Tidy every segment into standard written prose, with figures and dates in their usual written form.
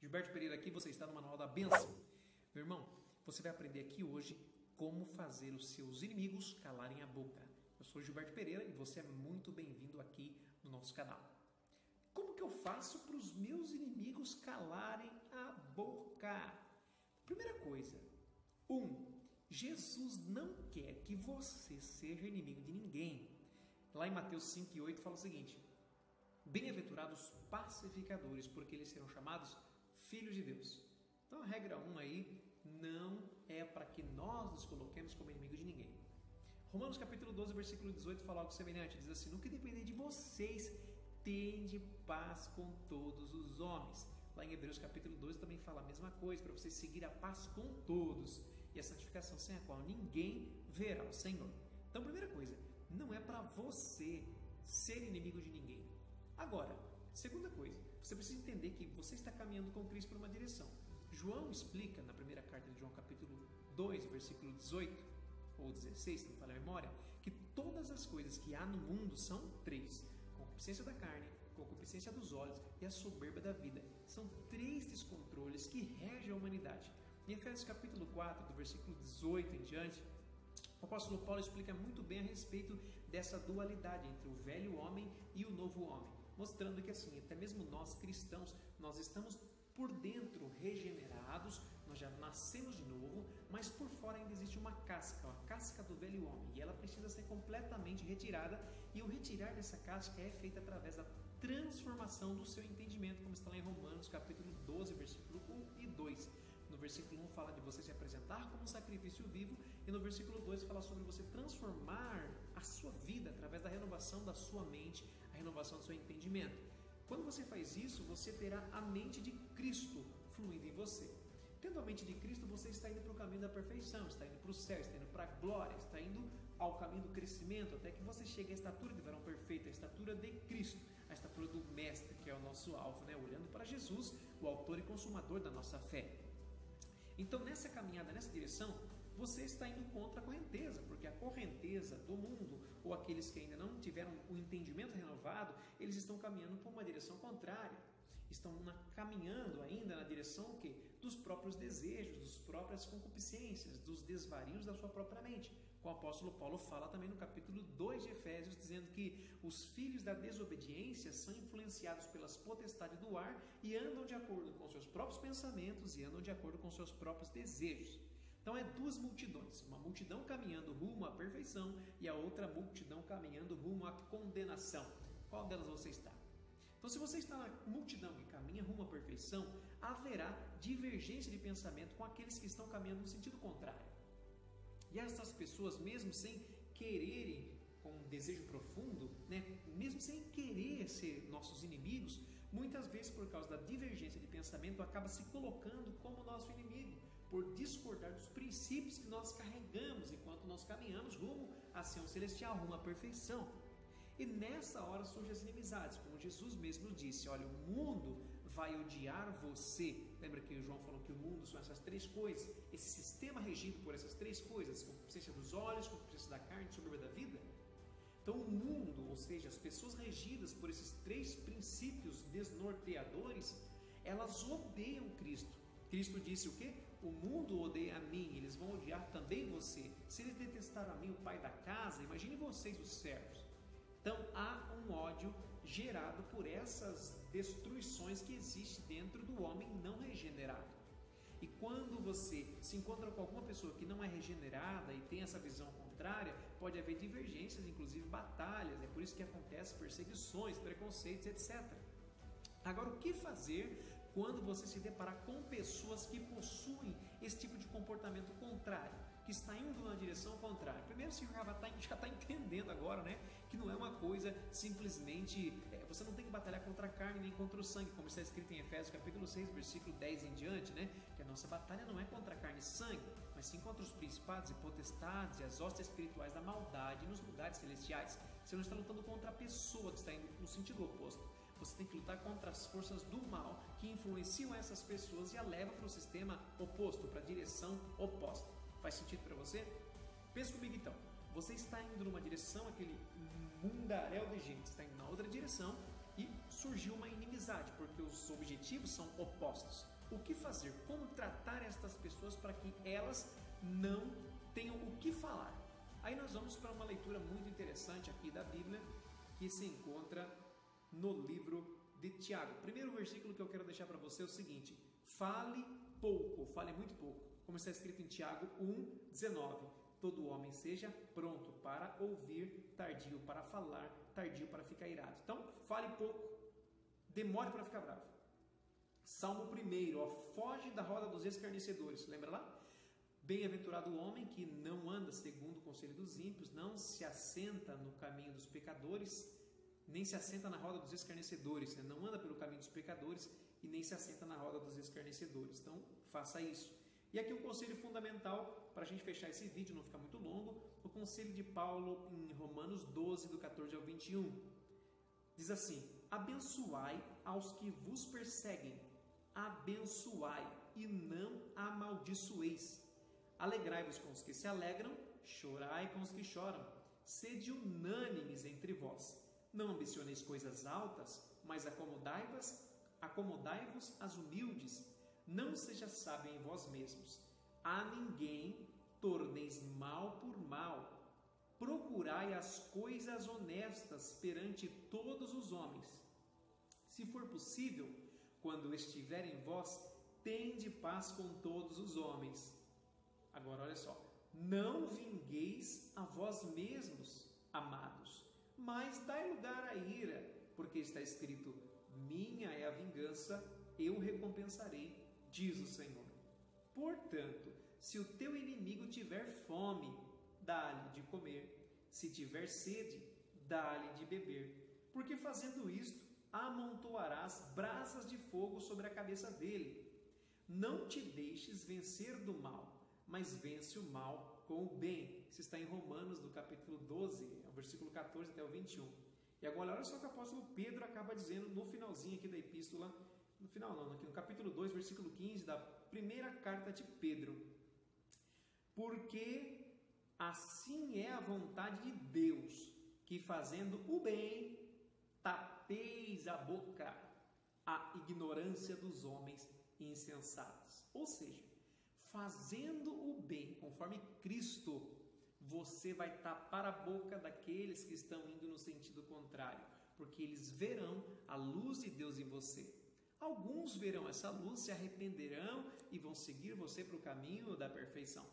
Gilberto Pereira aqui, você está no Manual da Bênção. Meu irmão, você vai aprender aqui hoje como fazer os seus inimigos calarem a boca. Eu sou Gilberto Pereira e você é muito bem-vindo aqui no nosso canal. Como que eu faço para os meus inimigos calarem a boca? Primeira coisa, Jesus não quer que você seja inimigo de ninguém. Lá em Mateus 5:8 fala o seguinte: bem-aventurados pacificadores, porque eles serão chamados filhos de Deus. Então a regra 1 aí não é para que nós nos coloquemos como inimigo de ninguém. Romanos capítulo 12, versículo 18 fala algo semelhante, diz assim: no que depender de vocês, tende paz com todos os homens. Lá em Hebreus capítulo 12 também fala a mesma coisa, para vocês seguir a paz com todos e a santificação, sem a qual ninguém verá o Senhor. Então, primeira coisa, não é para você ser inimigo de ninguém. Agora, segunda coisa, você precisa entender que você está caminhando com Cristo por uma direção. João explica na primeira carta de João capítulo 2, versículo 18 ou 16, se não falha a memória, que todas as coisas que há no mundo são três: concupiscência da carne, concupiscência dos olhos e a soberba da vida. São três descontroles que regem a humanidade. Em Efésios capítulo 4, do versículo 18 em diante, o apóstolo Paulo explica muito bem a respeito dessa dualidade entre o velho homem e o novo homem, mostrando que assim, até mesmo nós cristãos, nós estamos por dentro regenerados, nós já nascemos de novo, mas por fora ainda existe uma casca, a casca do velho homem, e ela precisa ser completamente retirada, e o retirar dessa casca é feito através da transformação do seu entendimento, como está lá em Romanos capítulo 12, versículo 1 e 2. No versículo 1 fala de você se apresentar como um sacrifício vivo, e no versículo 2 fala sobre você transformar a sua vida através da renovação da sua mente, a renovação do seu entendimento. Quando você faz isso, você terá a mente de Cristo fluindo em você. Tendo a mente de Cristo, você está indo para o caminho da perfeição, está indo para o céu, está indo para a glória, está indo ao caminho do crescimento, até que você chegue à estatura de varão perfeito, à estatura de Cristo, à estatura do Mestre, que é o nosso alvo, né? Olhando para Jesus, o autor e consumador da nossa fé. Então, nessa caminhada, nessa direção, você está indo contra a correnteza, porque a correnteza do mundo, ou aqueles que ainda não tiveram o entendimento renovado, eles estão caminhando por uma direção contrária. Estão caminhando ainda na direção o quê? Dos próprios desejos, das próprias concupiscências, dos desvarios da sua própria mente. O apóstolo Paulo fala também no capítulo 2 de Efésios, dizendo que os filhos da desobediência são influenciados pelas potestades do ar e andam de acordo com seus próprios pensamentos e andam de acordo com seus próprios desejos. Então é duas multidões, uma multidão caminhando rumo à perfeição e a outra multidão caminhando rumo à condenação. Qual delas você está? Então, se você está na multidão que caminha rumo à perfeição, haverá divergência de pensamento com aqueles que estão caminhando no sentido contrário. E essas pessoas, mesmo sem quererem, com um desejo profundo, né, mesmo sem querer ser nossos inimigos, muitas vezes por causa da divergência de pensamento, acaba se colocando como nosso inimigo, por discordar dos princípios que nós carregamos enquanto nós caminhamos rumo à Sião Celestial, rumo à perfeição. E nessa hora surgem as inimizades, como Jesus mesmo disse: olha, o mundo vai odiar você. Lembra que o João falou que o mundo são essas três coisas, esse sistema regido por essas três coisas: concupiscência dos olhos, concupiscência da carne e soberba da vida. Então o mundo, ou seja, as pessoas regidas por esses três princípios desnorteadores, elas odeiam Cristo. Cristo disse o quê? O mundo odeia a mim, eles vão odiar também você. Se eles detestaram a mim, o pai da casa, imagine vocês, os servos. Então há um ódio gerado por essas destruições que existem dentro do homem não regenerado. E quando você se encontra com alguma pessoa que não é regenerada e tem essa visão contrária, pode haver divergências, inclusive batalhas. É por isso que acontecem perseguições, preconceitos, etc. Agora, o que fazer quando você se deparar com pessoas que possuem esse tipo de comportamento contrário, que está indo na direção contrária? Primeiro, você já está entendendo agora, né, que não é uma coisa simplesmente, você não tem que batalhar contra a carne nem contra o sangue, como está escrito em Efésios capítulo 6, versículo 10 em diante, né, que a nossa batalha não é contra a carne e sangue, mas sim contra os principados e potestades e as hostes espirituais da maldade nos lugares celestiais. Você não está lutando contra a pessoa que está indo no sentido oposto. Você tem que lutar contra as forças do mal que influenciam essas pessoas e a levam para o sistema oposto, para a direção oposta. Faz sentido para você? Pensa comigo então. Você está indo numa direção, aquele mundaréu de gente está indo na outra direção e surgiu uma inimizade, porque os objetivos são opostos. o que fazer, como tratar estas pessoas para que elas não tenham o que falar. Aí nós vamos para uma leitura muito interessante aqui da Bíblia, que se encontra no livro de Tiago. O primeiro versículo que eu quero deixar para você é o seguinte: fale pouco, fale muito pouco, como está escrito em Tiago 1:19. Todo homem seja pronto para ouvir, tardio para falar, tardio para ficar irado. Então, fale pouco, demore para ficar bravo. Salmo 1, ó, foge da roda dos escarnecedores. Lembra lá? Bem-aventurado o homem que não anda segundo o conselho dos ímpios, não se assenta no caminho dos pecadores, nem se assenta na roda dos escarnecedores. Não anda pelo caminho dos pecadores e nem se assenta na roda dos escarnecedores. Então, faça isso. E aqui um conselho fundamental, para a gente fechar esse vídeo, não ficar muito longo, o conselho de Paulo em Romanos 12, do 14 ao 21. Diz assim: abençoai aos que vos perseguem, abençoai e não amaldiçoeis. Alegrai-vos com os que se alegram, chorai com os que choram. Sede unânimes entre vós. Não ambicioneis coisas altas, mas acomodai-vos às humildes. Não seja sábio em vós mesmos. A ninguém torneis mal por mal. Procurai as coisas honestas perante todos os homens. Se for possível, quando estiver em vós, tende paz com todos os homens. Agora olha só: não vingueis a vós mesmos, amados, mas dai lugar à ira, porque está escrito: minha é a vingança, eu recompensarei, diz o Senhor. Portanto, se o teu inimigo tiver fome, dá-lhe de comer, se tiver sede, dá-lhe de beber, porque fazendo isto, amontoarás brasas de fogo sobre a cabeça dele. Não te deixes vencer do mal, mas vence o mal com o bem. Isso está em Romanos, do capítulo 12, versículo 14 até o 21. E agora olha só o que o apóstolo Pedro acaba dizendo no finalzinho aqui da epístola, no final não, aqui no capítulo 2, versículo 15 da primeira carta de Pedro. Porque assim é a vontade de Deus, que fazendo o bem, tapeis a boca à ignorância dos homens insensatos. Ou seja, fazendo o bem, conforme Cristo, você vai tapar a boca daqueles que estão indo no sentido contrário, porque eles verão a luz de Deus em você. Alguns verão essa luz, se arrependerão e vão seguir você para o caminho da perfeição.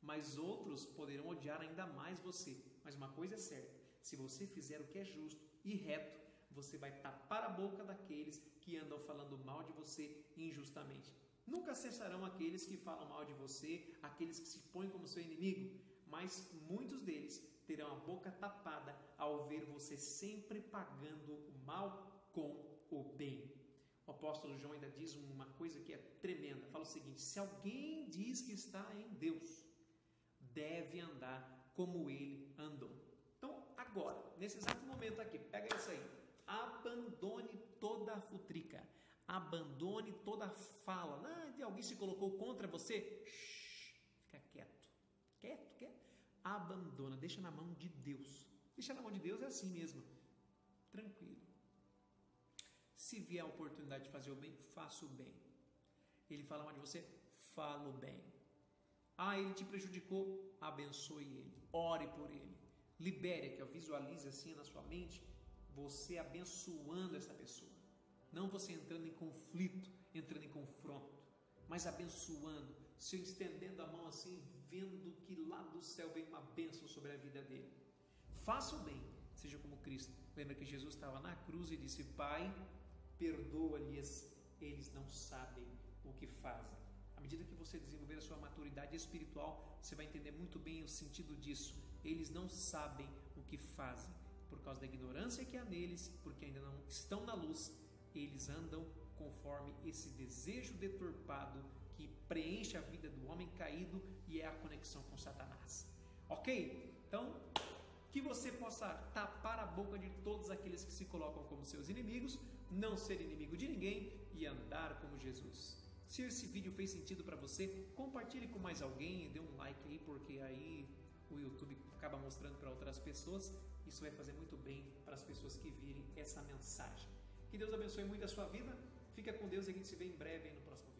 Mas outros poderão odiar ainda mais você. Mas uma coisa é certa: se você fizer o que é justo e reto, você vai tapar a boca daqueles que andam falando mal de você injustamente. Nunca cessarão aqueles que falam mal de você, aqueles que se põem como seu inimigo, mas muitos deles terão a boca tapada ao ver você sempre pagando o mal com o bem. O apóstolo João ainda diz uma coisa que é tremenda. Fala o seguinte: se alguém diz que está em Deus, deve andar como ele andou. Então, agora, nesse exato momento aqui, pega isso aí. Abandone toda a futrica. Abandone toda a fala. De alguém se colocou contra você? Fica quieto. Quieto. Abandona. Deixa na mão de Deus. Deixa na mão de Deus é assim mesmo. Tranquilo. Se vier a oportunidade de fazer o bem, faça o bem. Ele fala mal de você? Fala o bem. Ele te prejudicou? Abençoe ele. Ore por ele. Libere, que eu visualize assim na sua mente, você abençoando essa pessoa. Não você entrando em conflito, entrando em confronto, mas abençoando, se estendendo a mão assim, vendo que lá do céu vem uma bênção sobre a vida dele. Faça o bem, seja como Cristo. Lembra que Jesus estava na cruz e disse: Pai, perdoa-lhes, eles não sabem o que fazem. À medida que você desenvolver a sua maturidade espiritual, você vai entender muito bem o sentido disso. Eles não sabem o que fazem, por causa da ignorância que há neles, porque ainda não estão na luz. Eles andam conforme esse desejo deturpado que preenche a vida do homem caído e é a conexão com Satanás. Ok? Então, que você possa tapar a boca de todos aqueles que se colocam como seus inimigos, não ser inimigo de ninguém e andar como Jesus. Se esse vídeo fez sentido para você, compartilhe com mais alguém e dê um like aí, porque aí o YouTube acaba mostrando para outras pessoas. Isso vai fazer muito bem para as pessoas que virem essa mensagem. Que Deus abençoe muito a sua vida. Fica com Deus e a gente se vê em breve aí no próximo vídeo.